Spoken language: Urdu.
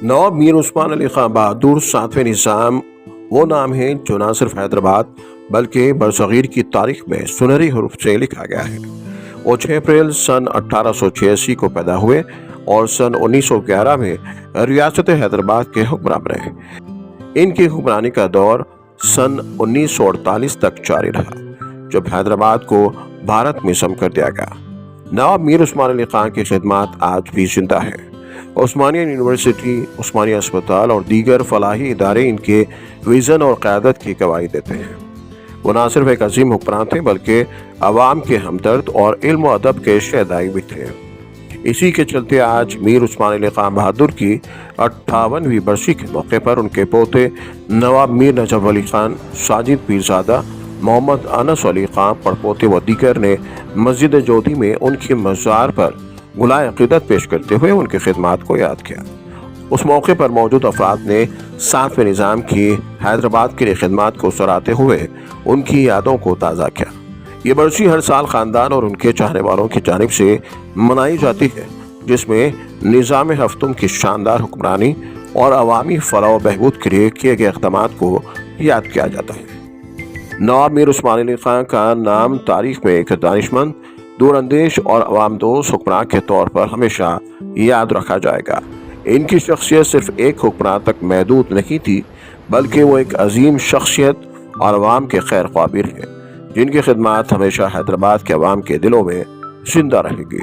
نواب میر عثمان علی خان بہادر ساتویں نظام وہ نام ہے جو نہ صرف حیدرآباد بلکہ برصغیر کی تاریخ میں سنہری حروف سے لکھا گیا ہے۔ وہ 6 اپریل سن 1886 کو پیدا ہوئے اور سن 1911 میں ریاست حیدرآباد کے حکمران رہے۔ ان کی حکمرانی کا دور سن 1948 تک جاری رہا، جب حیدرآباد کو بھارت میں ضم کر دیا گیا۔ نواب میر عثمان علی خان کی خدمات آج بھی زندہ ہیں۔ عثمانیہ یونیورسٹی، عثمانیہ اسپتال اور دیگر فلاحی ادارے ان کے ویژن اور قیادت کی گواہی دیتے ہیں۔ وہ نہ صرف ایک عظیم حکمران تھے بلکہ عوام کے ہمدرد اور علم و ادب کے شیدائی بھی تھے۔ اسی کے چلتے آج میر عثمان علی خان بہادر کی 58ویں برسی کے موقع پر ان کے پوتے نواب میر نجف علی خان، ساجد پیرزادہ، محمد انس علی خان پڑپوتے و دیگر نے مسجد جودھی میں ان کی مزار پر گلائے عقیدت پیش کرتے ہوئے ان کی خدمات کو یاد کیا۔ اس موقع پر موجود افراد نے 7ویں نظام کی حیدرآباد کے لیے خدمات کو سراہتے ہوئے ان کی یادوں کو تازہ کیا۔ یہ برسی ہر سال خاندان اور ان کے چاہنے والوں کی جانب سے منائی جاتی ہے، جس میں نظام ہفتم کی شاندار حکمرانی اور عوامی فلاح و بہبود کے لیے کیے گئے اقدامات کو یاد کیا جاتا ہے۔ نواب میر عثمان علی خان کا نام تاریخ میں ایک دانشمند، دور اندیش اور عوام دوست حکمران کے طور پر ہمیشہ یاد رکھا جائے گا۔ ان کی شخصیت صرف ایک حکمران تک محدود نہیں تھی، بلکہ وہ ایک عظیم شخصیت اور عوام کے خیر خواہ بھی رہے، جن کی خدمات ہمیشہ حیدرآباد کے عوام کے دلوں میں زندہ رہے گی۔